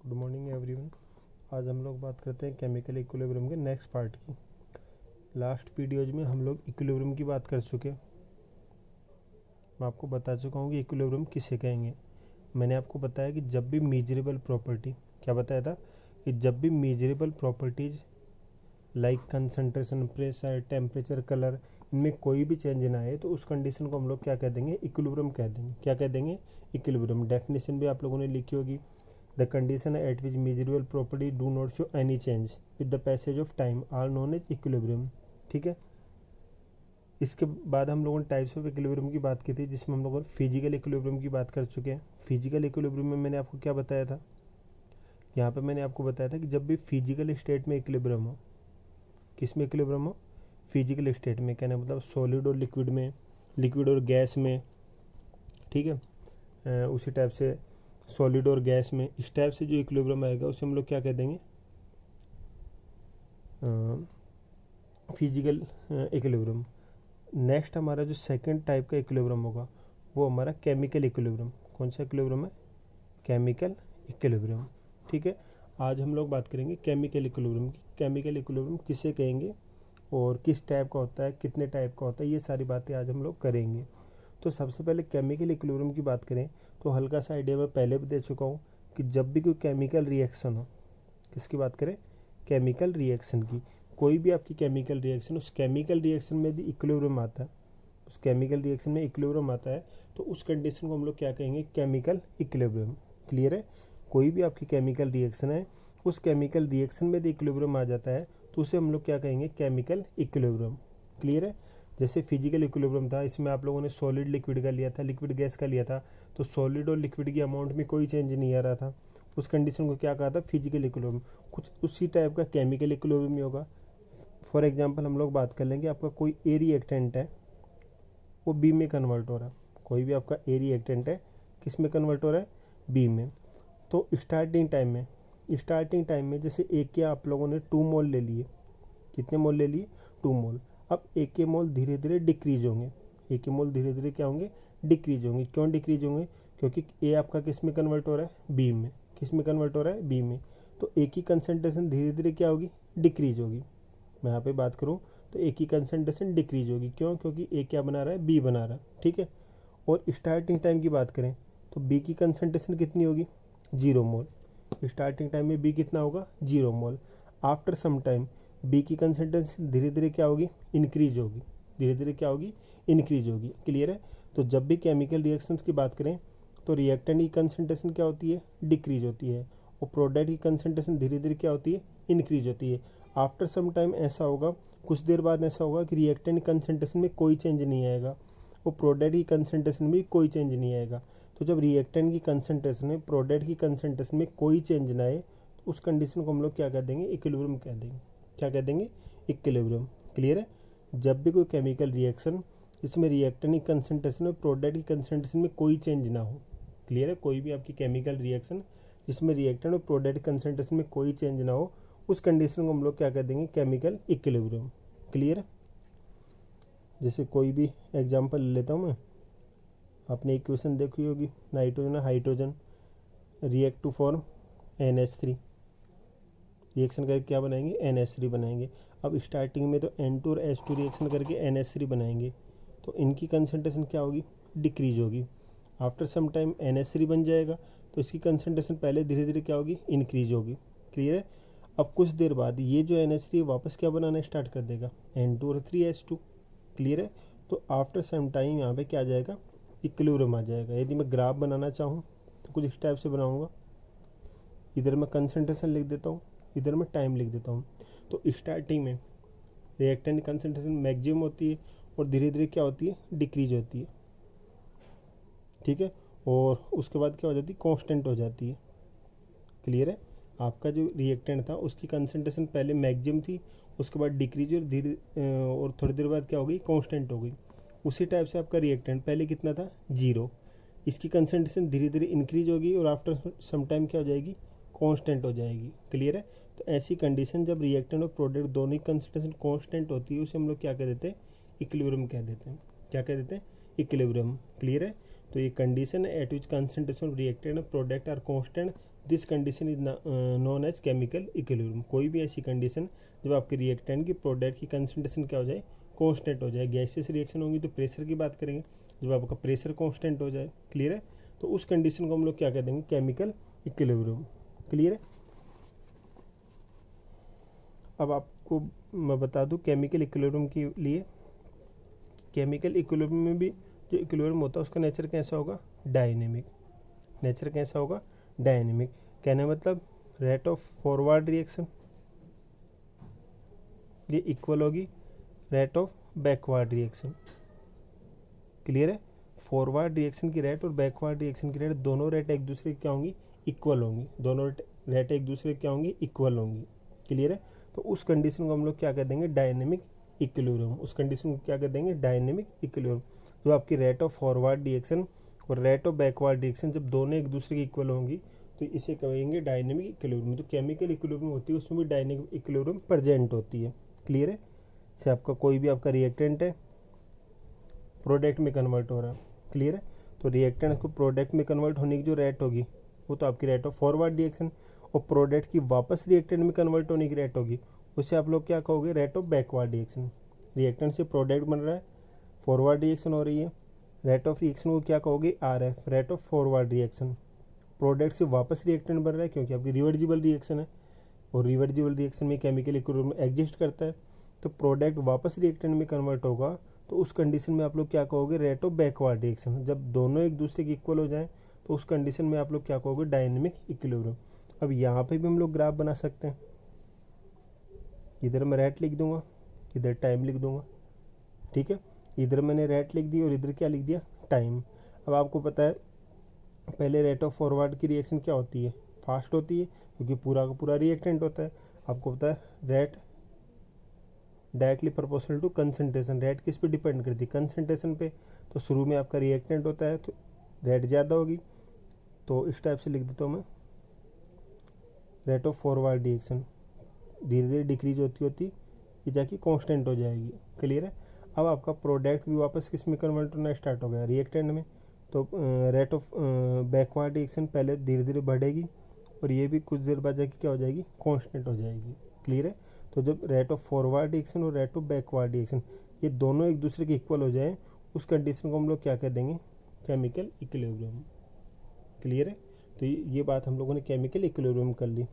Good morning everyone. आज हम लोग बात करते हैं केमिकल इक्विलिब्रियम के नेक्स्ट पार्ट की। लास्ट वीडियोज में हम लोग इक्विलिब्रियम की बात कर चुके। मैं आपको बता चुका हूँ कि इक्विलिब्रियम किसे कहेंगे। मैंने आपको बताया कि जब भी मेजरेबल प्रॉपर्टी, क्या बताया था कि जब भी measurable properties like concentration, pressure, temperature, colour, इनमें कोई भी चेंज ना आए तो उस कंडीशन को हम लोग क्या कह देंगे, इक्विलिब्रियम कह देंगे। क्या कह देंगे, इक्विलिब्रियम। डेफिनेशन भी आप लोगों ने लिखी होगी, the condition at which measurable property do not show any change with the passage of time are known as equilibrium. ठीक है। इसके बाद हम लोगों ने टाइप्स ऑफ इक्विलिब्रियम की बात की थी, जिसमें हम लोगों ने फिजिकल इक्विलिब्रियम की बात कर चुके हैं। फिजिकल इक्विलिब्रियम में मैंने आपको क्या बताया था, यहाँ पे मैंने आपको बताया था कि जब भी फिजिकल स्टेट में इक्विलिब्रियम हो, किस में इक्विलिब्रियम हो, फिजिकल स्टेट में, कहना मतलब सॉलिड और लिक्विड में, लिक्विड और गैस में, ठीक है, उसी टाइप से सॉलिड और गैस में, इस टाइप से जो इक्विलिब्रियम आएगा उसे हम लोग क्या कह देंगे, फिजिकल इक्विलिब्रियम। नेक्स्ट हमारा जो सेकंड टाइप का इक्विलिब्रियम होगा वो हमारा केमिकल इक्विलिब्रियम। कौन सा इक्विलिब्रियम है, केमिकल इक्विलिब्रियम। ठीक है। आज हम लोग बात करेंगे केमिकल इक्विलिब्रियम की। केमिकल इक्विलिब्रियम किसे कहेंगे और किस टाइप का होता है, कितने टाइप का होता है, ये सारी बातें आज हम लोग करेंगे। तो सबसे पहले केमिकल इक्विलिब्रियम की बात करें तो हल्का सा आइडिया मैं पहले भी दे चुका हूँ कि जब भी कोई केमिकल रिएक्शन हो, किसकी बात करें, केमिकल रिएक्शन की, कोई भी आपकी केमिकल रिएक्शन, उस केमिकल रिएक्शन में यदि इक्विलिब्रियम आता है, उस केमिकल रिएक्शन में इक्विलिब्रियम आता है तो उस कंडीशन को हम लोग क्या कहेंगे, केमिकल इक्विलिब्रियम। क्लियर है। कोई भी आपकी केमिकल रिएक्शन है, उस केमिकल रिएक्शन में यदि इक्विलिब्रियम आ जाता है तो उसे हम लोग क्या कहेंगे, केमिकल इक्विलिब्रियम। क्लियर है। जैसे फिजिकल इक्विलिब्रियम था, इसमें आप लोगों ने सॉलिड लिक्विड का लिया था, लिक्विड गैस का लिया था, तो सॉलिड और लिक्विड की अमाउंट में कोई चेंज नहीं आ रहा था, उस कंडीशन को क्या कहा था, फिजिकल इक्विलिब्रियम। कुछ उसी टाइप का केमिकल इक्विलिब्रियम ही होगा। फॉर एग्जांपल हम लोग बात कर लेंगे, आपका कोई ए रिएक्टेंट है वो बी में कन्वर्ट हो रहा है, कोई भी आपका ए रिएक्टेंट है किस में कन्वर्ट हो रहा है, बी में। तो स्टार्टिंग टाइम में जैसे एक के आप लोगों ने 2 मोल ले लिए, कितने मोल ले लिए, 2 मोल। अब एक के मोल धीरे धीरे डिक्रीज होंगे, एक के मोल धीरे धीरे क्या होंगे, डिक्रीज होंगे। क्यों डिक्रीज होंगे, क्योंकि ए आपका किस में कन्वर्ट हो रहा है, बी में। किस में कन्वर्ट हो रहा है, बी में। तो ए की कंसंट्रेशन धीरे धीरे क्या होगी, डिक्रीज होगी। मैं यहाँ पे बात करूँ तो ए की कंसंट्रेशन डिक्रीज होगी। क्यों, क्योंकि ए क्या बना रहा है, बी बना रहा है। ठीक है। और स्टार्टिंग टाइम की बात करें तो बी की कंसंट्रेशन कितनी होगी, 0 मोल। स्टार्टिंग टाइम में बी कितना होगा, 0 मोल। आफ्टर सम टाइम बी की कंसंट्रेशन धीरे धीरे क्या होगी, इंक्रीज होगी, धीरे धीरे क्या होगी, इंक्रीज होगी। क्लियर है। तो जब भी केमिकल रिएक्शंस की बात करें तो रिएक्टेंट की कंसंट्रेशन क्या होती है, डिक्रीज होती है, और प्रोडक्ट की कंसंट्रेशन धीरे धीरे क्या होती है, इंक्रीज होती है। आफ्टर सम टाइम ऐसा होगा, कुछ देर बाद ऐसा होगा कि रिएक्टेंट कंसंट्रेशन में कोई चेंज नहीं आएगा और प्रोडक्ट की कंसंट्रेशन में कोई चेंज नहीं आएगा। तो जब रिएक्टेंट की कंसंट्रेशन में प्रोडक्ट की कंसंट्रेशन में कोई चेंज ना आए तो उस कंडीशन को हम लोग क्या कह देंगे, इक्विलिब्रियम कह देंगे। क्या कह देंगे, इक्विलिब्रियम। क्लियर है। जब भी कोई केमिकल रिएक्शन जिसमें रिएक्टेंट की कंसंट्रेशन में प्रोडक्ट की कंसंट्रेशन में कोई चेंज ना हो, क्लियर है, कोई भी आपकी केमिकल रिएक्शन जिसमें रिएक्टेंट और प्रोडक्ट कंसंट्रेशन में कोई चेंज ना हो, उस कंडीशन को हम लोग क्या कह देंगे, केमिकल इक्विलिब्रियम। क्लियर है। जैसे कोई भी एग्जांपल ले लेता हूँ मैं, आपने इक्वेशन देखी होगी, नाइट्रोजन और hydrogen react to form NH3, reaction करके क्या बनाएंगे, NH3 बनाएंगे। अब स्टार्टिंग में तो N2 और H2 रिएक्शन करके NH3 बनाएंगे, तो इनकी कंसंट्रेशन क्या होगी, डिक्रीज होगी। आफ्टर सम टाइम NH3 बन जाएगा तो इसकी कंसंट्रेशन पहले धीरे धीरे क्या होगी, इंक्रीज होगी। क्लियर है। अब कुछ देर बाद ये जो NH3 वापस क्या बनाना स्टार्ट कर देगा, N2 और 3H2। क्लियर है। तो आफ्टर सम टाइम यहाँ पे क्या आ जाएगा, इक्विलिब्रियम आ जाएगा। यदि मैं ग्राफ बनाना चाहूँ तो कुछ इस टाइप से बनाऊँगा, इधर मैं कंसंट्रेशन लिख देता हूँ, इधर मैं टाइम लिख देता हूँ। तो स्टार्टिंग में रिएक्टेंट कंसंट्रेशन मैक्सिमम होती है और धीरे धीरे क्या होती है, डिक्रीज होती है। ठीक है। और उसके बाद क्या हो जाती है, कांस्टेंट हो जाती है। क्लियर है। आपका जो रिएक्टेंट था उसकी कंसंट्रेशन पहले मैक्सिमम थी, उसके बाद डिक्रीज और धीरे और थोड़ी देर बाद क्या हो गई, कांस्टेंट हो गई। उसी टाइप से आपका रिएक्टेंट पहले कितना था, 0, इसकी कंसंट्रेशन धीरे धीरे इंक्रीज होगी और आफ्टर सम टाइम क्या हो जाएगी, कांस्टेंट हो जाएगी। क्लियर है। तो ऐसी कंडीशन जब रिएक्टेंट और प्रोडक्ट दोनों की कंसंट्रेशन कांस्टेंट होती है उसे हम लोग क्या कह देते हैं, इक्विलिब्रियम कह देते हैं। क्या कह देते हैं, इक्विलिब्रियम। क्लियर है। तो ये कंडीशन है at which concentration of reactant और product are constant this condition is known as chemical equilibrium. कोई भी ऐसी कंडीशन जब आपके रिएक्टेंट की प्रोडक्ट की कंसंट्रेशन क्या हो जाए, कांस्टेंट हो जाए। गैसेस रिएक्शन होंगी तो प्रेशर की बात करेंगे, जब आपका प्रेशर कांस्टेंट हो जाए, क्लियर है, तो उस कंडीशन को हम लोग क्या कह देंगे, केमिकल इक्विलिब्रियम, क्लियर है। अब आपको मैं बता दूं केमिकल इक्विलिब्रियम के लिए, केमिकल इक्विलिब्रियम में भी जो इक्विलिब्रियम होता है उसका नेचर कैसा होगा, डायनेमिक। नेचर कैसा होगा, डायनेमिक। कहने मतलब रेट ऑफ फॉरवर्ड रिएक्शन ये इक्वल होगी rate of backward reaction, clear है। फॉरवर्ड रिएक्शन की रेट और बैकवर्ड रिएक्शन की रेट दोनों रेट एक दूसरे की क्या होंगी, इक्वल होंगी। दोनों रेट एक दूसरे की क्या होंगी, इक्वल होंगी, क्लियर है। तो उस कंडीशन को हम लोग क्या कह देंगे, डायनेमिक इक्विलिब्रियम। उस कंडीशन को क्या कह देंगे, डायनेमिक इक्विलिब्रियम। जो आपकी रेट ऑफ फॉरवर्ड रिएक्शन और रेट ऑफ बैकवर्ड रिएक्शन जब दोनों एक दूसरे की इक्वल होंगी तो इसे कहेंगे डायनेमिक इक्विलिब्रियम। तो केमिकल इक्विलिब्रियम होती है उसमें भी डायनेमिक इक्विलिब्रियम प्रेजेंट होती है, क्लियर है। जैसे आपका कोई भी आपका रिएक्टेंट है प्रोडक्ट में कन्वर्ट हो रहा है, क्लियर है, तो रिएक्टेंट को प्रोडक्ट में कन्वर्ट होने की जो रेट होगी वो तो आपकी रेट ऑफ फॉरवर्ड रिएक्शन, और प्रोडक्ट की वापस रिएक्टेंट में कन्वर्ट होने की रेट होगी उससे आप लोग क्या कहोगे, rate of backward reaction. Reactant से प्रोडक्ट बन रहा है, फॉरवर्ड रिएक्शन हो रही है, रेट ऑफ रिएक्शन को क्या कहोगे, RF, rate of forward reaction. Product से वापस रिएक्टेंट बन रहा है क्योंकि आपकी रिवर्जिबल रिएक्शन है, और रिवर्जिबल रिएक्शन में केमिकल इक्विलिब्रियम एग्जिस्ट करता है, तो प्रोडक्ट वापस रिएक्टेंट में कन्वर्ट होगा तो उस कंडीशन में आप लोग क्या कहोगे, रेट ऑफ बैकवर्ड रिएक्शन। जब दोनों एक दूसरे के इक्वल हो जाएं तो उस कंडीशन में आप लोग क्या कहोगे, डायनेमिक इक्विलिब्रियम। अब यहाँ पे भी हम लोग ग्राफ बना सकते हैं, इधर मैं रेट लिख दूंगा, इधर टाइम लिख दूंगा, ठीक है। इधर मैंने रेट लिख दी और इधर क्या लिख दिया, टाइम। अब आपको पता है पहले रेट ऑफ फॉरवर्ड की रिएक्शन क्या होती है, फास्ट होती है क्योंकि पूरा का पूरा रिएक्टेंट होता है। आपको पता है rate directly proportional to concentration. Rate किस पे डिपेंड करती है, कंसंट्रेशन पे। तो शुरू में आपका रिएक्टेंट होता है तो रेट ज़्यादा होगी, तो इस टाइप से लिख देता हूँ मैं, रेट ऑफ फॉरवर्ड रिएक्शन धीरे धीरे डिक्रीज होती होती ये जाके कांस्टेंट हो जाएगी, क्लियर है। अब आपका प्रोडक्ट भी वापस किस में कन्वर्ट होना स्टार्ट हो गया, रिएक्टेंट में। तो रेट ऑफ बैकवर्ड रिएक्शन पहले धीरे धीरे बढ़ेगी और ये भी कुछ देर बाद जाके क्या हो जाएगी, कांस्टेंट हो जाएगी, क्लियर है। तो जब रेट ऑफ फॉरवर्ड रिएक्शन और रेट ऑफ बैकवर्ड रिएक्शन ये दोनों एक दूसरे के इक्वल हो जाएं उस कंडीशन को हम लोग क्या कह देंगे, केमिकल इक्विलिब्रियम, क्लियर है। तो ये बात हम लोगों ने केमिकल इक्विलिब्रियम कर ली।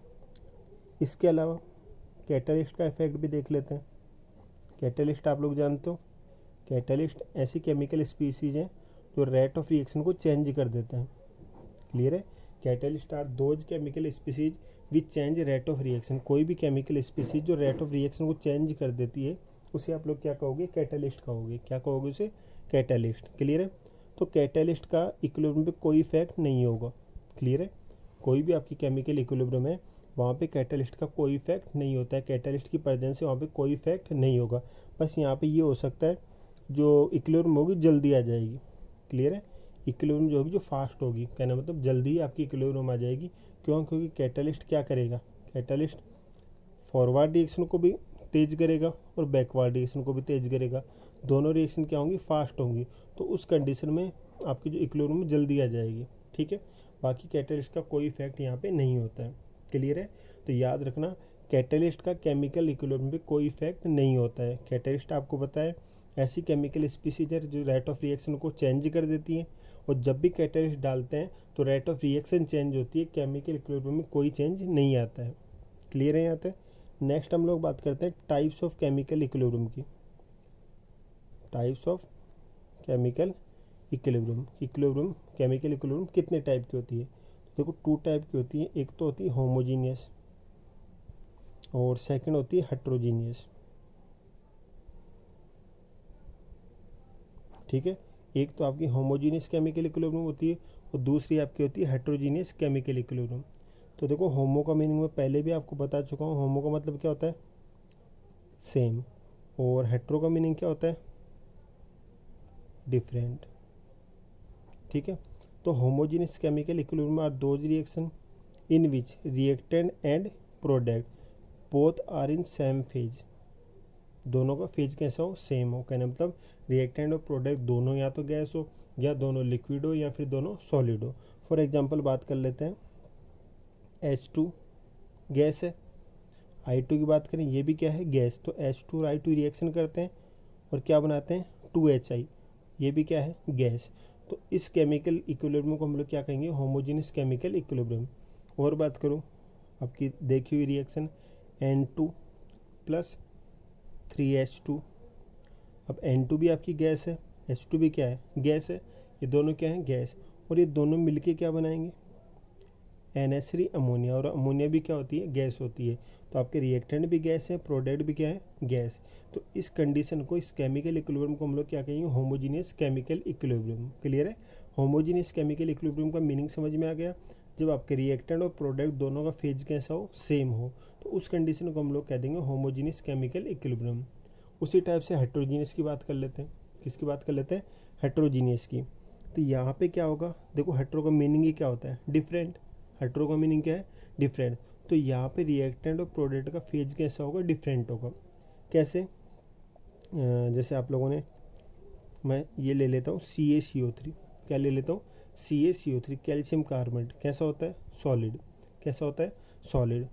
इसके अलावा कैटलिस्ट का इफेक्ट भी देख लेते हैं। कैटलिस्ट आप लोग जानते हो, कैटलिस्ट ऐसी केमिकल स्पीसीज हैं जो रेट ऑफ रिएक्शन को चेंज कर देते हैं, क्लियर है। Catalyst are those chemical species which change rate of reaction. कोई भी केमिकल स्पीसीज जो रेट ऑफ रिएक्शन को चेंज कर देती है उसे आप लोग क्या कहोगे, कैटलिस्ट कहोगे। क्या कहोगे उसे, कैटलिस्ट, क्लियर है। तो कैटलिस्ट का इक्विलिब्रियम पे कोई इफेक्ट नहीं होगा, क्लियर है। कोई भी आपकी केमिकल इक्विलिब्रियम है वहाँ पे कैटलिस्ट का कोई इफेक्ट नहीं होता है, कैटलिस्ट की प्रेजेंस से वहाँ पे कोई इफेक्ट नहीं होगा। बस यहाँ पे ये हो सकता है जो इक्विलिब्रियम होगी जल्दी आ जाएगी, क्लियर है। इक्विलिब्रियम जो होगी जो फास्ट होगी, कहना मतलब जल्दी ही आपकी इक्विलिब्रियम आ जाएगी। क्यों, क्योंकि कैटलिस्ट क्या करेगा, कैटलिस्ट फॉरवर्ड रिएक्शन को भी तेज करेगा और बैकवर्ड रिएक्शन को भी तेज करेगा। दोनों रिएक्शन क्या होंगी, फास्ट होंगी, तो उस कंडीशन में आपकी जो इक्विलिब्रियम जल्दी आ जाएगी, ठीक है। बाकी कैटलिस्ट का कोई इफेक्ट यहाँ पे नहीं होता है, क्लियर है। तो याद रखना कैटलिस्ट का केमिकल इक्विलिब्रियम पे कोई इफेक्ट नहीं होता है। कैटलिस्ट आपको पता है ऐसी केमिकल स्पीसीज है जो रेट ऑफ रिएक्शन को चेंज कर देती है, और जब भी कैटलिस्ट डालते हैं तो रेट ऑफ रिएक्शन चेंज होती है, केमिकल इक्विलिब्रियम में कोई चेंज नहीं आता है, क्लियर है यहाँ तक। नेक्स्ट हम लोग बात करते हैं टाइप्स ऑफ केमिकल इक्विलिब्रियम की। Types of chemical equilibrium, equilibrium chemical equilibrium कितने टाइप की होती है, देखो 2 टाइप की होती है। एक तो होती है होमोजीनियस और सेकंड होती है हेट्रोजीनियस, ठीक है। एक तो आपकी होमोजीनियस केमिकल इक्विलिब्रियम होती है और दूसरी आपकी होती है हेट्रोजीनियस केमिकल इक्विलिब्रियम। तो देखो होमो का मीनिंग मैं पहले भी आपको बता चुका हूँ, होमो का मतलब क्या होता है, सेम, और हेट्रो का मीनिंग क्या होता है, डिफरेंट, ठीक है। तो homogeneous chemical equilibrium are those reaction in which reactant and product both are in same phase. दोनों का फेज कैसा हो, सेम हो, कहने मतलब रिएक्टेंट और प्रोडक्ट दोनों या तो गैस हो या दोनों लिक्विड हो या फिर दोनों सॉलिड हो। फॉर एग्जांपल बात कर लेते हैं, H2 गैस है। I2 की बात करें, ये भी क्या है, गैस। तो H2 और I2 रिएक्शन करते हैं और क्या बनाते हैं, 2HI, ये भी क्या है, गैस। तो इस केमिकल इक्विलिब्रियम को हम लोग क्या कहेंगे, होमोजेनियस केमिकल इक्विलिब्रियम। और बात करूँ आपकी देखी हुई रिएक्शन N2 प्लस 3H2। अब N2 भी आपकी गैस है, H2 भी क्या है, गैस है। ये दोनों क्या हैं, गैस। और ये दोनों मिलके क्या बनाएंगे, NH3 अमोनिया। और अमोनिया भी क्या होती है, गैस होती है। तो आपके रिएक्टेंट भी गैस है, प्रोडक्ट भी क्या है, गैस। तो इस कंडीशन को, इस केमिकल इक्विलिब्रियम को हम लोग क्या कहेंगे, होमोजीनियस केमिकल इक्विलिब्रियम। क्लियर है। होमोजीनियस केमिकल इक्विलिब्रियम का मीनिंग समझ में आ गया। जब आपके रिएक्टेंट और प्रोडक्ट दोनों का फेज कैसा हो, सेम हो, तो उस कंडीशन को हम लोग कह देंगे होमोजीनियस केमिकल इक्विलिब्रियम। उसी टाइप से हेट्रोजीनियस की बात कर लेते हैं। किसकी बात कर लेते हैं, हेट्रोजीनियस की। तो यहाँ पे क्या होगा, देखो हेट्रो का मीनिंग ही क्या होता है, डिफरेंट। हेट्रो का मीनिंग क्या है, डिफरेंट। तो यहाँ पे रिएक्टेंट और प्रोडक्ट का फेज कैसा होगा, डिफरेंट होगा। कैसे, जैसे आप लोगों ने, मैं ये ले लेता हूँ CaCO3। क्या ले लेता हूँ, CaCO3, कैल्शियम कार्बोनेट। कैसा होता है, सॉलिड। कैसा होता है, सॉलिड।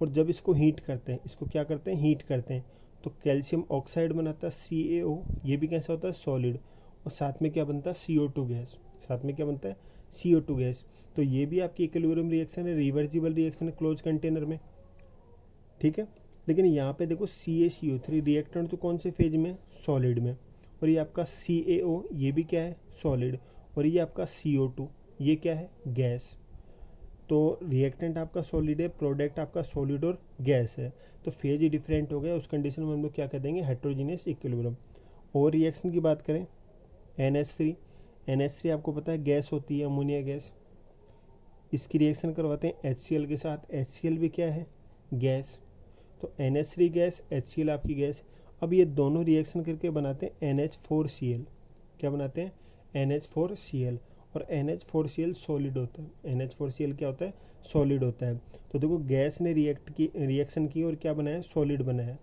और जब इसको हीट करते हैं, इसको क्या करते हैं, हीट करते हैं, तो कैल्शियम ऑक्साइड बनाता है CaO, ये भी कैसा होता है, सॉलिड। और साथ में क्या बनता है, CO2 गैस। साथ में क्या बनता है, CO2 गैस। तो ये भी आपकी इक्विलिब्रियम रिएक्शन है, रिवर्सिबल रिएक्शन है क्लोज कंटेनर में। ठीक है। लेकिन यहाँ पे देखो CaCO3 रिएक्टेंट तो कौन से फेज में, सॉलिड में। और ये आपका CaO, ये भी क्या है, सॉलिड। और ये आपका CO2, ये क्या है, गैस। तो रिएक्टेंट आपका सॉलिड है, प्रोडक्ट आपका सॉलिड और गैस है। तो फेज ही डिफरेंट हो गया, उस कंडीशन में हम लोग क्या कर देंगे, हेट्रोजीनियस इक्विलिब्रियम। और रिएक्शन की बात करें, NH3 आपको पता है गैस होती है, अमोनिया गैस। इसकी रिएक्शन करवाते हैं HCl के साथ, HCl भी क्या है, गैस। तो NH3 गैस, HCl आपकी गैस। अब ये दोनों रिएक्शन करके बनाते हैं NH4Cl। क्या बनाते हैं, NH4Cl। और NH4Cl सॉलिड होता है। NH4Cl क्या होता है, सॉलिड होता है। तो देखो गैस ने रिएक्शन की और क्या बनाया, सॉलिड बनाया।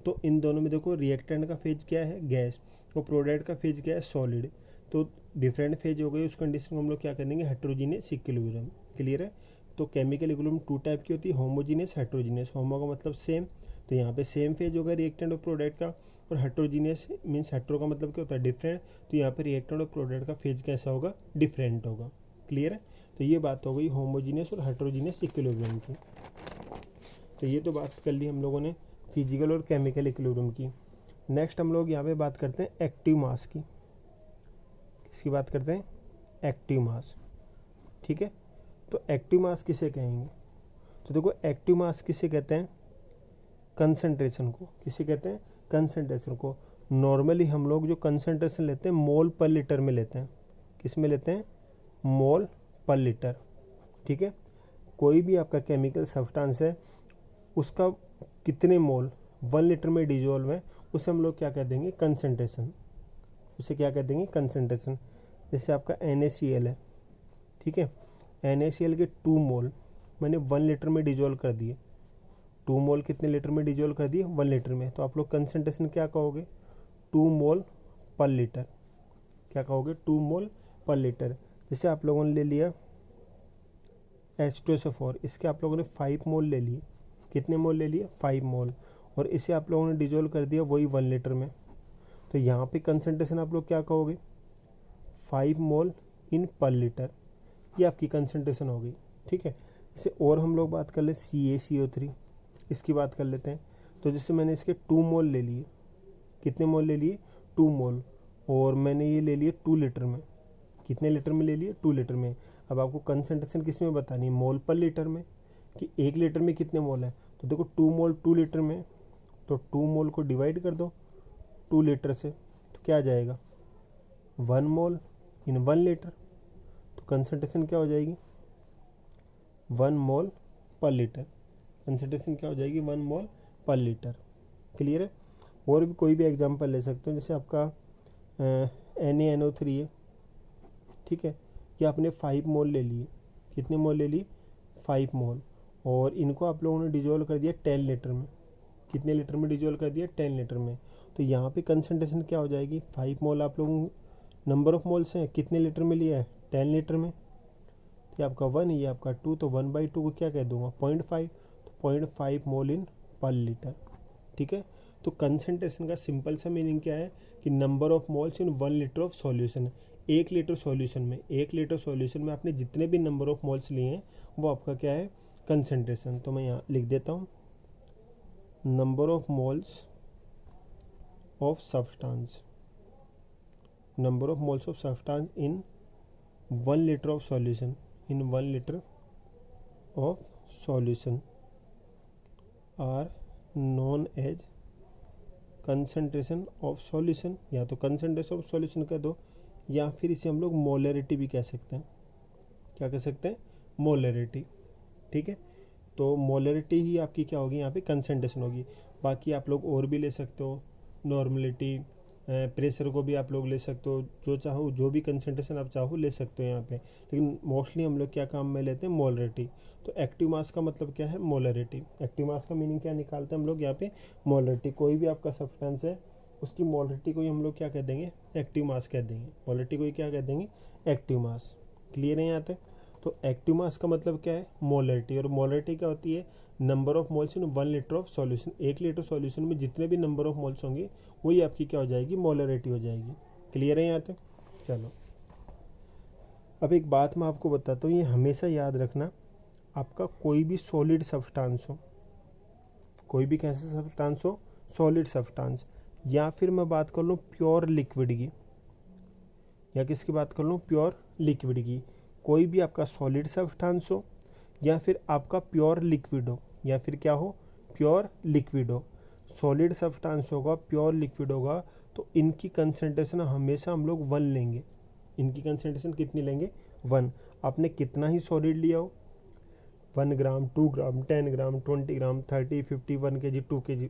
तो इन दोनों में देखो रिएक्टेंट का फेज क्या है, गैस, और प्रोडक्ट का फेज क्या है, सॉलिड। तो डिफरेंट फेज हो गई, उस कंडीशन को हम लोग क्या कर देंगे, हेट्रोजीनियस इक्विलिब्रियम। क्लियर है। तो केमिकल इक्विलिब्रियम 2 टाइप की होती है, होमोजीनियस, हेट्रोजीनियस। होमो का मतलब सेम, तो यहाँ पे सेम फेज होगा रिएक्टेंट और प्रोडक्ट का। और हेट्रोजीनियस मीन्स हेट्रो का मतलब क्या होता है, डिफरेंट। तो यहाँ पे रिएक्टेंट और प्रोडक्ट का फेज कैसा होगा, डिफरेंट होगा। क्लियर है। तो ये बात हो गई होमोजीनियस और हेट्रोजीनियस इक्विलिब्रियम की। तो ये तो बात कर ली हम लोगों ने फिजिकल और केमिकल इक्विलिब्रियम की। नेक्स्ट हम लोग यहाँ पे बात करते हैं एक्टिव मास की। किसकी बात करते हैं, एक्टिव मास। ठीक है। तो एक्टिव मास किसे कहेंगे, तो देखो एक्टिव मास किसे कहते हैं, कंसंट्रेशन को। किसे कहते हैं, कंसंट्रेशन को। नॉर्मली हम लोग जो कंसंट्रेशन लेते हैं मोल पर लीटर में लेते हैं। किस में लेते हैं, मोल पर लीटर। ठीक है। कोई भी आपका केमिकल सब्सटेंस है, उसका कितने मोल 1 लीटर में डिजोल्व है, उसे हम लोग क्या कह देंगे, कंसंट्रेशन। उसे क्या कह देंगे, कंसंट्रेशन। जैसे आपका NaCl है, ठीक है। NaCl के 2 मोल मैंने 1 लीटर में डिजोल्व कर दिए। 2 मोल कितने लीटर में डिजोल्व कर दिए, 1 लीटर में। तो आप लोग कंसंट्रेशन क्या कहोगे, 2 मोल पर लीटर। क्या कहोगे, 2 मोल पर लीटर। जैसे आप लोगों ने ले लिया H2SO4, इसके आप लोगों ने 5 मोल ले लिए। कितने मोल ले लिए, 5 मोल। और इसे आप लोगों ने डिजोल्व कर दिया वही 1 लीटर में। तो यहाँ पे कंसंट्रेशन आप लोग क्या कहोगे, 5 मोल इन पर लीटर। ये आपकी कंसंट्रेशन हो गई। ठीक है। जैसे और हम लोग बात कर ले CaCO3, इसकी बात कर लेते हैं। तो जैसे मैंने इसके 2 मोल ले लिए। कितने मोल ले लिए, 2 मोल। और मैंने ये ले लिए 2 लीटर में। कितने लीटर में ले लिए, 2 लीटर में। अब आपको कंसंट्रेशन किस में बतानी है, मोल पर लीटर में, कि 1 लीटर में कितने मोल है। तो देखो 2 मोल 2 लीटर में, तो 2 मोल को डिवाइड कर दो 2 लीटर से, तो क्या आ जाएगा, 1 मोल इन 1 लीटर। तो कंसंट्रेशन क्या हो जाएगी, 1 मोल पर लीटर। कंसंट्रेशन क्या हो जाएगी, 1 मोल पर लीटर। क्लियर है। और भी कोई भी एग्जांपल ले सकते हो, जैसे आपका NaNO3 है, ठीक है। ये आपने 5 मोल ले लिए। कितने मोल ले लिए, 5 मोल। और इनको आप लोगों ने डिजोल्व कर दिया 10 लीटर में। कितने लीटर में डिजोल्व कर दिया, 10 लीटर में। तो यहाँ पे कंसंट्रेशन क्या हो जाएगी, 5 मोल आप लोगों नंबर ऑफ मोल्स हैं, कितने लीटर में लिया है, 10 लीटर में। ये आपका 1, ये आपका 2, तो 1/2 को क्या कह दूंगा 0.5, तो 0.5 मोल इन पर लीटर। ठीक है, तो कंसंट्रेशन का सिंपल सा मीनिंग क्या है कि number of moles in 1 litre of solution. 1 litre solution में आपने जितने भी नंबर ऑफ मोल्स लिए हैं वो आपका क्या है कंसंट्रेशन। तो मैं यहाँ लिख देता हूँ number of moles of substance, number of moles of substance in 1 litre of solution, in 1 litre of solution are known as concentration of solution, या तो कंसंट्रेशन ऑफ सॉल्यूशन कह दो, या फिर इसे हम लोग मोलरिटी भी कह सकते हैं। क्या कह सकते हैं मोलरिटी। ठीक है, तो मोलरिटी ही आपकी क्या होगी यहाँ पे कंसंट्रेशन होगी। बाकी आप लोग और भी ले सकते हो, नॉर्मलिटी, प्रेशर को भी आप लोग ले सकते हो, जो चाहो जो भी कंसंट्रेशन आप चाहो ले सकते हो यहाँ पे, लेकिन मोस्टली हम लोग क्या काम में लेते हैं मोलरिटी। तो एक्टिव मास का मतलब क्या है मोलरिटी। एक्टिव मास का मीनिंग क्या निकालते हैं हम लोग यहाँ पे मोलरिटी। कोई भी आपका सब्सटेंस है उसकी मोलरिटी को ही हम लोग क्या कह देंगे एक्टिव मास कह देंगे, मोलरिटी को ही क्या कह देंगे एक्टिव मास। क्लियर है यहाँ तक। तो एक्टिव मास का मतलब क्या है मोलरिटी, और मोलरिटी क्या होती है number of moles in 1 litre of solution. 1 litre solution में जितने भी नंबर ऑफ मोल्स होंगे वही आपकी क्या हो जाएगी मोलरिटी हो जाएगी। क्लियर है यहाँ तक। चलो अब एक बात मैं आपको बताता हूँ, ये हमेशा याद रखना, आपका कोई भी सॉलिड सब्सटेंस हो, कोई भी कैसा सब्सटेंस हो सॉलिड सब्सटेंस, या फिर मैं बात कर लूँ प्योर लिक्विड की, या किसकी बात कर लूँ प्योर लिक्विड की, कोई भी आपका सॉलिड सब्सटेंस हो या फिर आपका प्योर लिक्विड हो, या फिर क्या हो प्योर लिक्विड हो, सॉलिड सब्सटेंस होगा प्योर लिक्विड होगा, तो इनकी कंसंट्रेशन हमेशा हम लोग 1 लेंगे। इनकी कंसंट्रेशन कितनी लेंगे 1। आपने कितना ही सॉलिड लिया हो 1 ग्राम 2 ग्राम 10 ग्राम 20 ग्राम 30 50 1 kg 2 kg,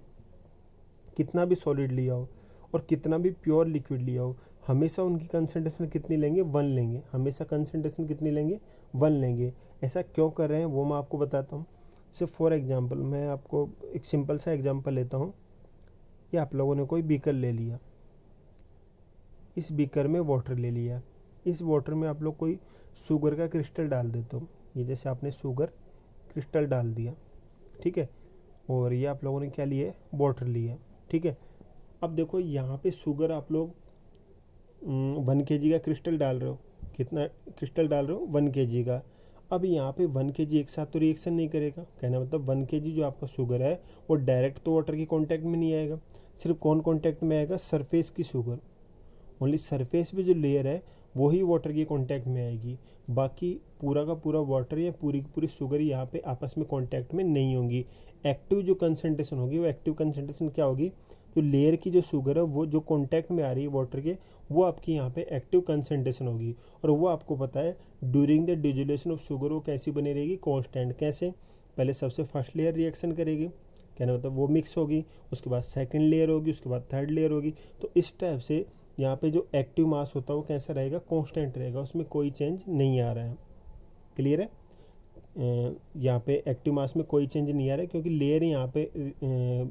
कितना भी सॉलिड लिया हो और कितना भी प्योर लिक्विड लिया हो, हमेशा उनकी कंसंट्रेशन कितनी लेंगे 1 लेंगे। हमेशा कंसंट्रेशन कितनी लेंगे 1 लेंगे। ऐसा क्यों कर रहे हैं वो मैं आपको बताता हूँ। सिर्फ फॉर एग्जांपल मैं आपको एक सिंपल सा एग्जांपल लेता हूँ। ये आप लोगों ने कोई बीकर ले लिया, इस बीकर में वाटर ले लिया, इस वाटर में आप लोग कोई शुगर का क्रिस्टल डाल देते हो। ये जैसे आपने शुगर क्रिस्टल डाल दिया, ठीक है, और ये आप लोगों ने क्या लिया वाटर लिया, ठीक है। अब देखो यहाँ पे शुगर आप लोग 1 kg का क्रिस्टल डाल रहे हो, कितना क्रिस्टल डाल रहे हो 1 kg का। अब यहाँ पे 1 kg एक साथ तो रिएक्शन नहीं करेगा, कहना मतलब 1 kg जो आपका शुगर है वो डायरेक्ट तो वाटर के कांटेक्ट में नहीं आएगा। सिर्फ कौन कांटेक्ट में आएगा सरफेस की शुगर, ओनली सरफेस पे जो लेयर है वही वाटर के कांटेक्ट में आएगी। बाकी पूरा का पूरा वाटर या पूरी की पूरी शुगर यहाँ पे आपस में कांटेक्ट में नहीं होंगी। एक्टिव जो कंसंट्रेशन होगी वो एक्टिव कंसंट्रेशन क्या होगी, जो लेयर की जो शुगर है वो जो कांटेक्ट में आ रही है वाटर के, वो आपकी यहाँ पे एक्टिव कंसंट्रेशन होगी। और वो आपको पता है during the dissolution of sugar वो कैसी बनी रहेगी कांस्टेंट। कैसे, पहले सबसे फर्स्ट लेयर रिएक्शन करेगी, कहना मतलब वो मिक्स होगी, उसके बाद सेकेंड लेयर होगी, उसके बाद थर्ड लेयर होगी। तो इस टाइप से यहाँ पे जो एक्टिव मास होता है वो कैसा रहेगा कांस्टेंट रहेगा, उसमें कोई चेंज नहीं आ रहा है। क्लियर है। यहाँ पे एक्टिव मास में कोई चेंज नहीं आ रहा है क्योंकि लेयर यहाँ पे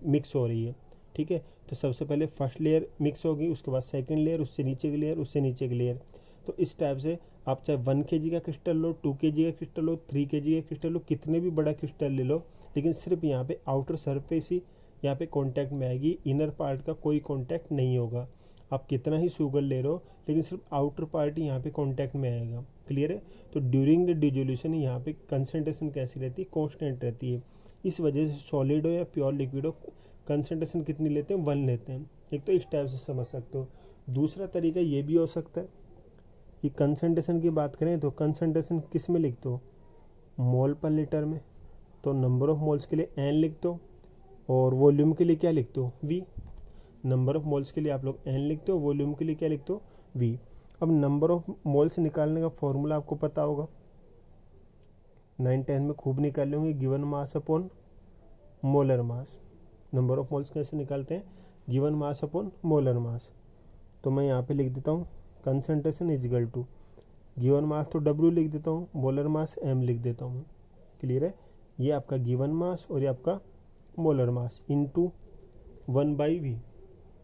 मिक्स हो रही है, ठीक है। तो सबसे पहले फर्स्ट लेयर मिक्स होगी, उसके बाद सेकंड लेयर, उससे नीचे की लेयर, उससे नीचे की लेयर। तो इस टाइप से आप चाहे 1 kg का क्रिस्टल लो, 2 kg का क्रिस्टल लो, 3 kg का क्रिस्टल लो, कितने भी बड़ा क्रिस्टल ले लो, लेकिन सिर्फ यहाँ पे आउटर सरफेस ही यहाँ पे कॉन्टैक्ट में आएगी, इनर पार्ट का कोई कॉन्टैक्ट नहीं होगा। आप कितना ही शुगर ले रहे हो लेकिन सिर्फ आउटर पार्ट ही यहाँ पे कांटेक्ट में आएगा। क्लियर है। तो ड्यूरिंग द डिजोल्यूशन यहाँ पे कंसंट्रेशन कैसी रहती है कांस्टेंट रहती है। इस वजह से सॉलिड हो या प्योर लिक्विड हो कंसंट्रेशन कितनी लेते हैं 1 लेते हैं। एक तो इस टाइप से समझ सकते हो। दूसरा तरीका ये भी हो सकता है कि कंसंट्रेशन की बात करें तो कंसंट्रेशन किस में लिख दो मोल पर लीटर में, तो नंबर ऑफ मोल्स के लिए n लिख दो और वॉल्यूम के लिए क्या लिख दो v। नंबर ऑफ मोल्स के लिए आप लोग n लिखते हो, वॉल्यूम के लिए क्या लिखते हो v। अब नंबर ऑफ मोल्स निकालने का फॉर्मूला आपको पता होगा, 9-10 में खूब निकाल लेंगे, given mass upon molar mass. Number of moles कैसे निकालते हैं, given mass upon molar mass. तो मैं यहाँ पे लिख देता हूँ concentration is equal to given mass तो W लिख देता हूँ, मोलर मास M लिख देता हूँ। क्लियर है। ये आपका गिवन मास और ये आपका molar mass into 1/v,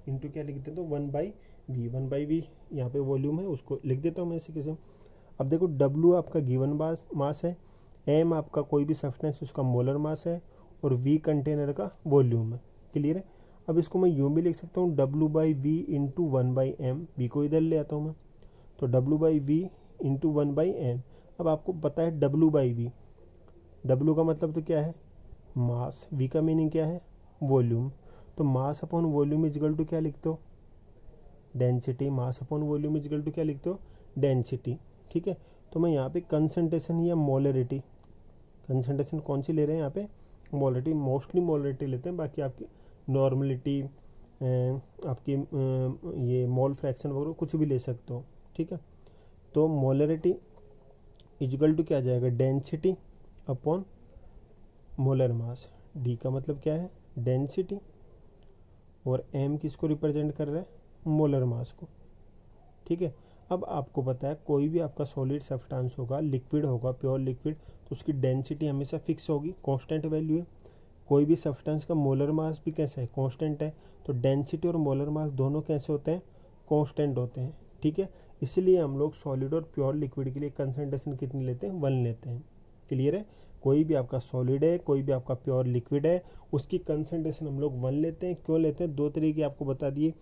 into क्या लिख देता हूँ 1/v। 1/v यहाँ पे वॉल्यूम है उसको लिख देता हूँ मैं इसी किस्म। अब देखो W आपका गिवन मास है, M आपका कोई भी सब्सटेंस उसका मोलर मास है, और V कंटेनर का वॉल्यूम है। क्लियर है। अब इसको मैं यूँ भी लिख सकता हूँ W/V इंटू 1/m, V को इधर ले आता हूँ मैं, तो W/V इंटू 1/m। अब आपको पता है W/V, W का मतलब तो क्या है, मास, V का मीनिंग क्या है, वॉल्यूम। तो mass upon volume is equal to क्या लिखते हो, density. Mass upon volume is equal to क्या लिखते हो, डेंसिटी। ठीक है। तो मैं यहाँ पे कंसंट्रेशन या मोलरिटी, कंसंट्रेशन कौन सी ले रहे हैं यहाँ पे, मोलरिटी, मोस्टली मोलरिटी लेते हैं, बाकी आपकी नॉर्मलिटी, आपकी ये मोल फ्रैक्शन वगैरह कुछ भी ले सकते हो। ठीक है। तो मोलरिटी इजगल टू क्या आ जाएगा, डेंसिटी अपॉन मोलर मास। डी का मतलब क्या है, डेंसिटी, और एम किसको रिप्रेजेंट कर रहा है, मोलर मास को। ठीक है। अब आपको पता है कोई भी आपका सॉलिड सब्सटेंस होगा, लिक्विड होगा, प्योर लिक्विड, तो उसकी डेंसिटी हमेशा फिक्स होगी, कांस्टेंट वैल्यू है। कोई भी सब्सटेंस का मोलर मास भी कैसा है, कांस्टेंट है। तो डेंसिटी और मोलर मास दोनों कैसे होते हैं, कांस्टेंट होते हैं। ठीक है। इसलिए हम लोग सॉलिड और प्योर लिक्विड के लिए कंसंट्रेशन कितनी लेते हैं, 1 लेते हैं। क्लियर है। कोई भी आपका सॉलिड है, कोई भी आपका प्योर लिक्विड है, उसकी कंसंट्रेशन हम लोग 1 लेते हैं। क्यों लेते हैं, 2 तरीके आपको बता दिए।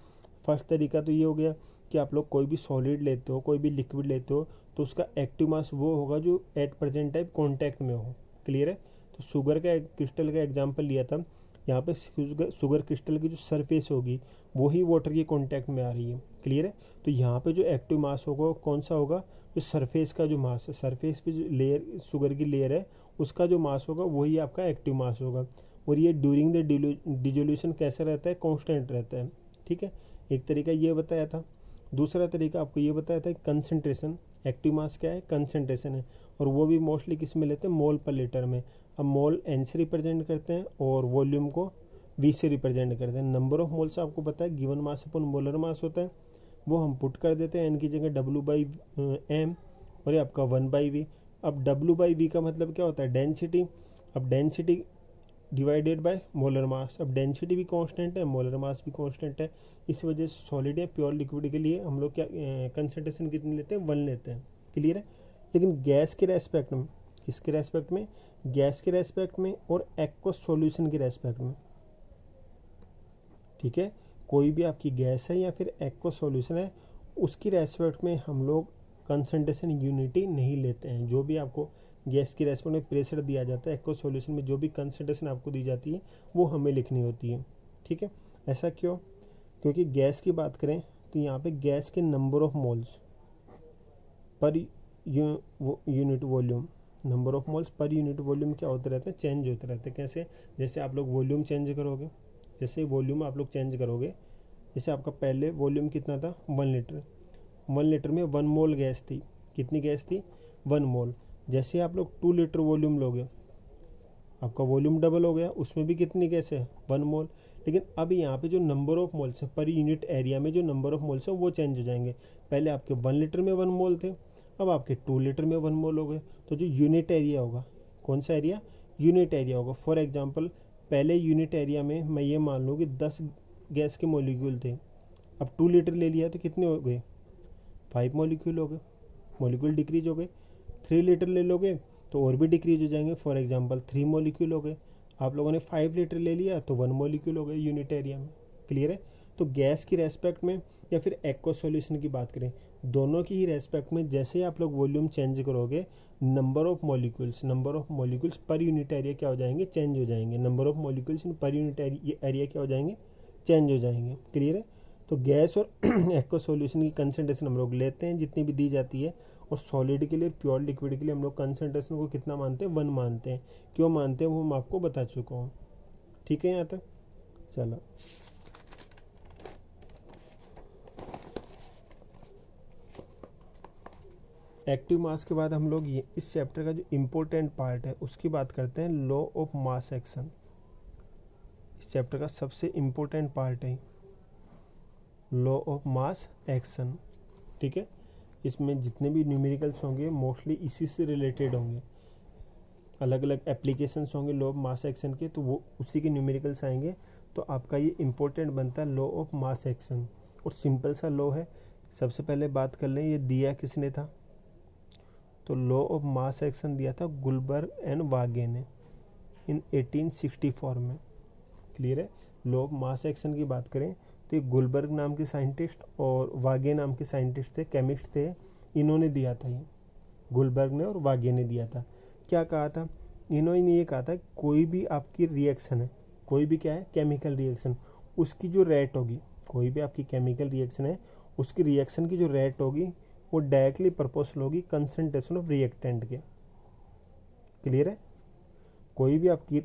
फर्स्ट तरीका तो ये हो गया कि आप लोग कोई भी सॉलिड लेते हो, कोई भी लिक्विड लेते हो, तो उसका एक्टिव मास वो होगा जो एट प्रेजेंट टाइम कॉन्टैक्ट में हो। क्लियर है। तो शुगर का क्रिस्टल का एग्जांपल लिया था, यहाँ पे शुगर क्रिस्टल की जो सरफेस होगी वही वाटर के कॉन्टैक्ट में आ रही है। क्लियर है। तो यहाँ पे जो एक्टिव मास होगा कौन सा होगा, जो सरफेस का जो मास है, सरफेस पे जो लेयर शुगर की लेयर है उसका जो मास होगा वही आपका एक्टिव मास होगा। और ये ड्यूरिंग द डिजोल्यूशन कैसा रहता है, कॉन्स्टेंट रहता है। ठीक है। एक तरीका ये बताया था। दूसरा तरीका आपको ये बताया था कंसंट्रेशन, एक्टिव मास क्या है, कंसंट्रेशन है, और वो भी मोस्टली किस में लेते हैं, मोल पर लीटर में। अब मोल एन से रिप्रेजेंट करते हैं और वॉल्यूम को वी से रिप्रेजेंट करते हैं। नंबर ऑफ मोल्स आपको पता है गिवन मास अपन मोलर मास होता है, वो हम पुट कर देते हैं एन की जगह W/m, और ये आपका 1/v। अब W/v का मतलब क्या होता है, डेंसिटी। अब density divided by molar mass. अब डेंसिटी भी कांस्टेंट है, मोलर मास भी कांस्टेंट है। इस वजह से सॉलिड या प्योर लिक्विड के लिए हम लोग क्या कंसंट्रेशन कितनी लेते हैं, 1 लेते हैं। क्लियर है। लेकिन गैस के रेस्पेक्ट में, किसके रेस्पेक्ट में, गैस के रेस्पेक्ट में और एक्वस सॉल्यूशन के रेस्पेक्ट में। ठीक है। कोई भी आपकी गैस है या फिर एक्वस सॉल्यूशन है, उसकी रेस्पेक्ट में हम लोग कंसंट्रेशन यूनिटी नहीं लेते हैं। जो भी आपको गैस की रेस्पेक्ट में प्रेशर दिया जाता है, एक्वस सॉल्यूशन में जो भी कंसंट्रेशन आपको दी जाती है वो हमें लिखनी होती है। ठीक है। ऐसा क्यों, क्योंकि गैस की बात करें तो यहाँ पे गैस के number of moles per unit volume, number of moles per unit volume क्या होते रहते हैं, चेंज होते रहते हैं। कैसे, जैसे आप लोग वॉल्यूम चेंज करोगे, जैसे वॉल्यूम आप लोग चेंज करोगे, जैसे आपका पहले वॉल्यूम कितना था, 1 लीटर, 1 लीटर में 1 मोल गैस थी। कितनी गैस थी, 1 मोल। जैसे आप लोग 2 लीटर वॉल्यूम लोगे, आपका वॉल्यूम डबल हो गया, उसमें भी कितनी गैस है, 1 मोल। लेकिन अब यहाँ पे जो नंबर ऑफ मोल्स है पर यूनिट एरिया में, जो नंबर ऑफ मोल्स है वो चेंज हो जाएंगे। पहले आपके 1 लीटर में 1 मोल थे, अब आपके 2 लीटर में 1 मोल हो गए। तो जो यूनिट एरिया होगा, कौन सा एरिया, यूनिट एरिया होगा। फॉर एग्जाम्पल पहले यूनिट एरिया में मैं ये मान लूँ कि 10 गैस के मोलिक्यूल थे, अब 2 लीटर ले लिया तो कितने हो गए, 5 मोलिक्यूल हो गए, मोलिक्यूल डिक्रीज हो गए। 3 लीटर ले लोगे तो और भी डिक्रीज हो जाएंगे, फॉर एग्जांपल 3 मोलिक्यूल हो गए। आप लोगों ने 5 लीटर ले लिया तो 1 मोलिक्यूल हो गए यूनिट एरिया में। क्लियर है। तो गैस की रेस्पेक्ट में या फिर एक्वस सॉल्यूशन की बात करें, दोनों की ही रेस्पेक्ट में जैसे ही आप लोग वॉल्यूम चेंज करोगे, number of molecules per unit area क्या हो जाएंगे, चेंज हो जाएंगे। Number of molecules per unit area क्या हो जाएंगे, चेंज हो जाएंगे। क्लियर है। तो गैस और एक्वस सॉल्यूशन की कंसंट्रेशन हम लोग लेते हैं जितनी भी दी जाती है, और सॉलिड के लिए, प्योर लिक्विड के लिए हम लोग कंसंट्रेशन को कितना मानते हैं, 1 मानते हैं। क्यों मानते हैं वो मैं आपको बता चुका हूँ। ठीक है यहाँ तक। चलो एक्टिव मास के बाद हम लोग ये इस चैप्टर का जो इम्पोर्टेंट पार्ट है उसकी बात करते हैं, लॉ ऑफ मास एक्शन। इस चैप्टर का सबसे इम्पोर्टेंट पार्ट है लॉ ऑफ मास एक्शन। ठीक है। इसमें जितने भी न्यूमेरिकल्स होंगे मोस्टली इसी से रिलेटेड होंगे, अलग अलग एप्लीकेशंस होंगे लॉ ऑफ मास एक्शन के, तो वो उसी के न्यूमेरिकल्स आएंगे। तो आपका ये इंपॉर्टेंट बनता है लॉ ऑफ मास एक्शन, और सिंपल सा लॉ है। सबसे पहले बात कर लें ये दिया किसने था, तो लॉ ऑफ मास एक्शन दिया था गुलबर्ग एंड वागे ने इन 1864 में। क्लियर है। लॉ ऑफ मास एक्शन की बात करें तो ये गुलबर्ग नाम के साइंटिस्ट और वागे नाम के साइंटिस्ट थे, केमिस्ट थे, इन्होंने दिया था ये, गुलबर्ग ने और वागे ने दिया था। क्या कहा था इन्होंने? ये कहा था कोई भी आपकी रिएक्शन है, कोई भी क्या है केमिकल रिएक्शन, उसकी जो रेट होगी, कोई भी आपकी केमिकल रिएक्शन है उसकी रिएक्शन की जो रेट होगी वो डायरेक्टली प्रोपोर्शनल होगी कंसंट्रेशन ऑफ रिएक्टेंट के। क्लियर है। कोई भी आपकी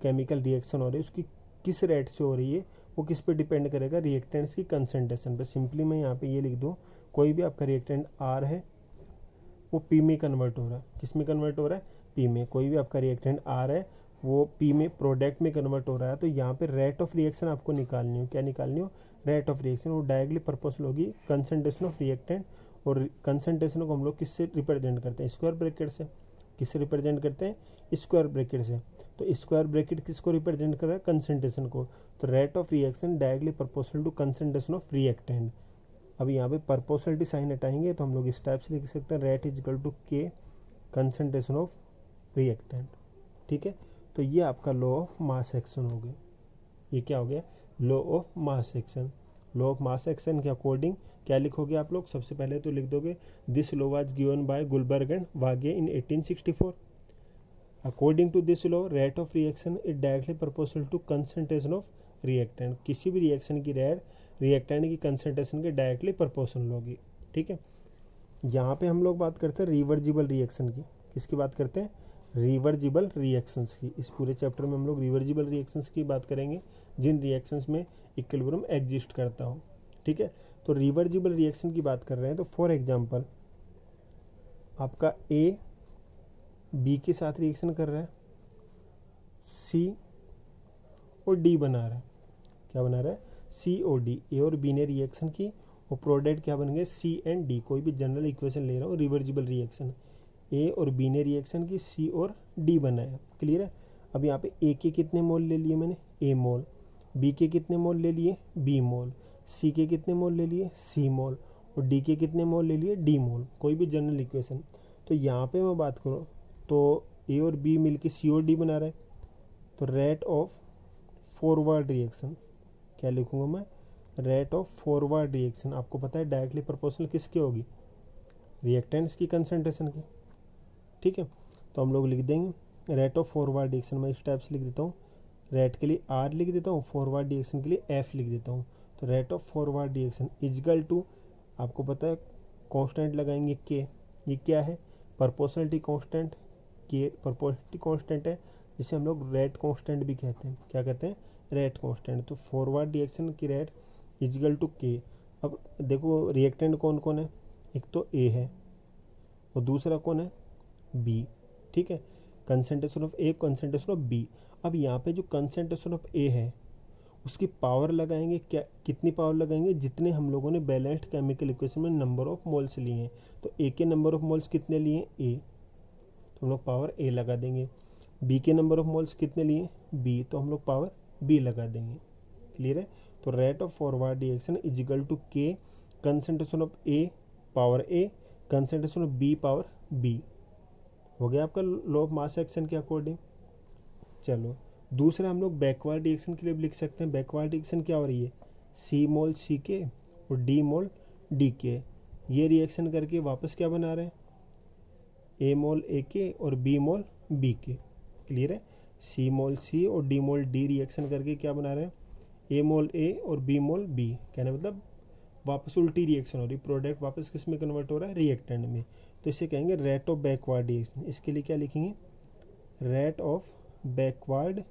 केमिकल रिएक्शन हो रही है उसकी किस रेट से हो रही है वो किस पे डिपेंड करेगा? रिएक्टेंट्स की कंसंट्रेशन पे। सिंपली मैं यहाँ पे ये लिख दूँ, कोई भी आपका रिएक्टेंट आर है वो पी में कन्वर्ट हो रहा है। किस में कन्वर्ट हो रहा है? पी में। कोई भी आपका रिएक्टेंट आर है वो पी में प्रोडक्ट में कन्वर्ट हो रहा है, तो यहाँ पे रेट ऑफ रिएक्शन आपको निकालनी हो। क्या निकालनी हो? Rate of reaction. वो डायरेक्टली प्रोपोर्शनल होगी कंसंट्रेशन ऑफ रिएक्टेंट, और कंसंट्रेशन को हम लोग किससे रिप्रेजेंट करते हैं? स्क्वायर ब्रैकेट से। किससे रिप्रेजेंट करते हैं? स्क्वायर ब्रैकेट से। तो स्क्वायर ब्रैकेट किसको रिप्रेजेंट कर रहा है? कंसंट्रेशन को। तो rate of reaction directly proportional to concentration of reactant. अब यहाँ पे प्रोपोर्शनलिटी साइन हटाएंगे तो हम लोग इस टाइप से लिख सकते हैं, rate is equal to K concentration of reactant. ठीक है। तो ये आपका लॉ ऑफ मास एक्शन हो गया। ये क्या हो गया? Law of mass action. Law of mass action के अकॉर्डिंग क्या लिखोगे आप लोग? सबसे पहले तो लिख दोगे this law was given by Guldberg and Waage in 1864। According to this law rate of reaction is directly proportional to concentration of reactant. किसी भी रिएक्शन की रेट रिएक्टेंट की कंसंट्रेशन के डायरेक्टली प्रोपोर्शनल होगी। ठीक है। यहाँ पे हम लोग बात करते हैं रिवर्जिबल रिएक्शन की। किसकी बात करते हैं? रिवर्जिबल रिएक्शंस की। इस पूरे चैप्टर में हम लोग रिवर्जिबल रिएक्शंस की बात करेंगे, जिन रिएक्शंस में इक्विलिब्रियम एग्जिस्ट करता हो। ठीक है। तो रिवर्जिबल रिएक्शन की बात कर रहे हैं तो फॉर एग्जांपल आपका ए बी के साथ रिएक्शन कर रहा है, सी और डी बना रहा है। क्या बना रहा है? सी और डी। ए और बी ने रिएक्शन की और प्रोडक्ट क्या बन गए? सी एंड डी। कोई भी जनरल इक्वेशन ले रहा हूँ, रिवर्जिबल रिएक्शन। ए और बी ने रिएक्शन की, सी और डी बनाया। क्लियर है। अब यहाँ पे ए के कितने मोल ले लिए मैंने? ए मोल। बी के कितने मोल ले लिए? बी मोल। सी के कितने मोल ले लिए? सी मोल। और डी के कितने मोल ले लिए? डी मोल। कोई भी जनरल इक्वेशन। तो यहाँ पे मैं बात करूँ तो ए और बी मिलके सी और डी बना रहे हैं। तो रेट ऑफ फॉरवर्ड रिएक्शन क्या लिखूंगा मैं? Rate of forward reaction. आपको पता है डायरेक्टली प्रोपोर्शनल किसकी होगी? रिएक्टेंट्स की कंसंट्रेशन की। ठीक है। तो हम लोग लिख देंगे रेट ऑफ फॉरवर्ड रिएक्शन। मैं इस टाइप से लिख देता हूँ, रेट के लिए आर लिख देता हूँ, फॉरवर्ड रिएक्शन के लिए एफ लिख देता हूँ। तो rate of forward reaction is equal to, आपको पता है कांस्टेंट लगाएंगे के। ये क्या है? Proportionality constant. K proportionality constant है जिसे हम लोग रेट कांस्टेंट भी कहते हैं। क्या कहते हैं? Rate constant. तो फॉरवर्ड रिएक्शन की रेट इजकल टू के। अब देखो रिएक्टेंट कौन कौन है? एक तो ए है और दूसरा कौन है? बी। ठीक है। Concentration of A, concentration of B. अब यहाँ पे जो कंसंट्रेशन ऑफ ए है उसकी पावर लगाएंगे। क्या कितनी पावर लगाएंगे? जितने हम लोगों ने बैलेंस्ड केमिकल इक्वेशन में नंबर ऑफ मोल्स लिए हैं। तो ए के नंबर ऑफ मोल्स कितने लिए? ए। तो हम लोग पावर ए लगा देंगे। बी के नंबर ऑफ मोल्स कितने लिए? बी। तो हम लोग पावर बी लगा देंगे। क्लियर है। तो rate of forward reaction is equal to K concentration of A power A concentration of B power B. हो गया आपका लॉ ऑफ मास एक्शन के अकॉर्डिंग। चलो दूसरा हम लोग बैकवर्ड रिएक्शन के लिए भी लिख सकते हैं। बैकवर्ड रिएक्शन क्या हो रही है? सी मोल सी के और डी मोल डी के। ये रिएक्शन करके वापस क्या बना रहे हैं? ए मोल ए के और बी मोल बी के। क्लियर है। सी मोल सी और डी मोल डी रिएक्शन करके क्या बना रहे हैं? ए मोल ए और बी मोल बी। कहने मतलब वापस उल्टी रिएक्शन हो रही, प्रोडक्ट वापस किस में कन्वर्ट हो रहा है? रिएक्टेंट में। तो इसे कहेंगे रेट ऑफ बैकवर्ड रिएक्शन। इसके लिए क्या लिखेंगे? Rate of backward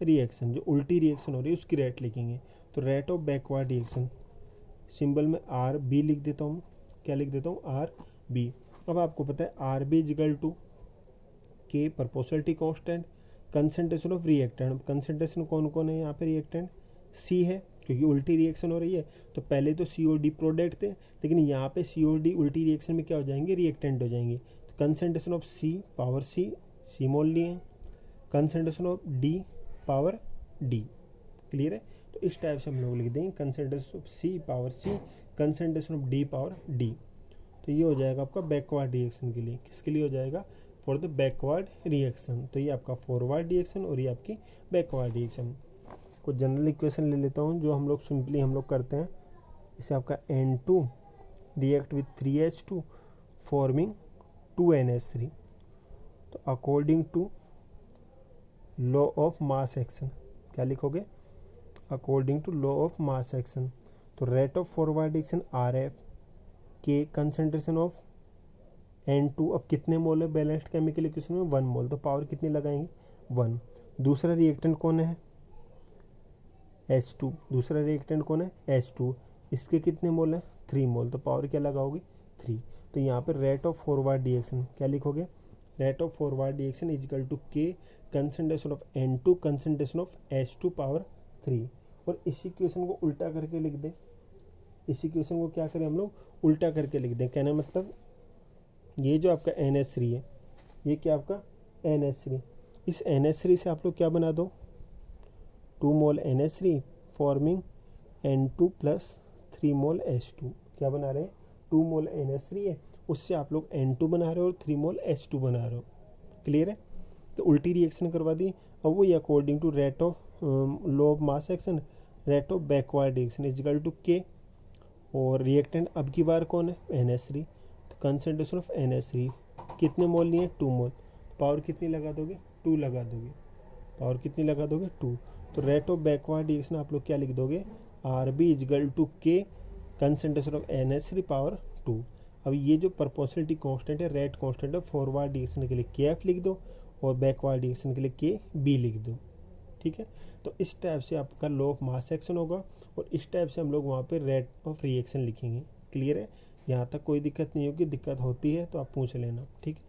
reaction. जो उल्टी रिएक्शन हो रही है उसकी रेट लिखेंगे। तो rate of backward reaction symbol में आर बी लिख देता हूँ। क्या लिख देता हूँ? R B. अब आपको पता है R B is equal to K proportionality constant concentration of reactant. Concentration कौन कौन है यहाँ पे? रिएक्टेंट सी है क्योंकि उल्टी रिएक्शन हो रही है। तो पहले तो सी ओ डी प्रोडक्ट थे, लेकिन यहाँ पे सी ओ डी उल्टी रिएक्शन में क्या हो जाएंगे? रिएक्टेंट हो जाएंगे। तो concentration of C power C, C mole लिए। Concentration of D power D. Clear है। तो इस टाइप से हम लोग लिख देंगे concentration of C power C concentration of D power D. तो ये हो जाएगा आपका बैकवर्ड रिएक्शन के लिए। किसके लिए हो जाएगा? For the backward reaction. तो ये आपका फॉरवर्ड रिएक्शन और ये आपकी बैकवर्ड रिएक्शन। कुछ जनरल इक्वेशन ले लेता हूँ जो हम लोग सिंपली हम लोग करते हैं। इसे आपका N2 react with 3H2 forming 2NH3। तो according to law of mass action क्या लिखोगे? According to law of mass action. तो rate of forward reaction RF K concentration of N2 अब कितने मोल है बैलेंस्ड केमिकल इक्वेशन में? 1 मोल। तो पावर कितनी लगाएंगे? 1। दूसरा रिएक्टेंट कौन है? H2। दूसरा रिएक्टेंट कौन है? H2। इसके कितने मोल है? 3 मोल। तो पावर क्या लगाओगे? 3। तो यहाँ पर रेट ऑफ फॉरवर्ड रिएक्शन क्या लिखोगे? Rate of forward reaction is equal to K concentration of N2 concentration of H2 power 3। और इस इक्वेशन को उल्टा करके लिख दें। इस इक्वेशन को क्या करें हम लोग? उल्टा करके लिख दें। कहना मतलब ये जो आपका NH3 है, ये क्या आपका NH3, इस NH3 से आप लोग क्या बना दो? 2 मोल NH3 फॉर्मिंग N2 प्लस 3 मोल H2। क्या बना रहे हैं? 2 मोल NH3 है, उससे आप लोग N2 बना रहे हो और 3 मोल H2 बना रहे हो। क्लियर है? तो उल्टी रिएक्शन करवा दी। अब वो according to rate of law of mass action, rate of backward reaction is equal to K। और रिएक्टेंट अब की बार कौन है? NH3। तो कंसंट्रेशन ऑफ NH3 कितने मोल लिए? 2 मोल। पावर कितनी लगा दोगे? 2 लगा दोगे। पावर कितनी लगा दोगे? 2। तो रेट ऑफ बैकवर्ड रिएक्शन आप लोग क्या लिख दोगे? RB is equal to K concentration of NH3 power 2। अब ये जो प्रोपोर्शनलिटी कांस्टेंट है, रेट कांस्टेंट है, फॉरवर्ड रिएक्शन के लिए KF लिख दो और बैकवर्ड रिएक्शन के लिए KB लिख दो। ठीक है? तो इस टाइप से आपका लॉ ऑफ मास एक्शन होगा और इस टाइप से हम लोग वहाँ पे रेट ऑफ रिएक्शन लिखेंगे। क्लियर है? यहाँ तक कोई दिक्कत नहीं होगी। दिक्कत होती है तो आप पूछ लेना। ठीक है?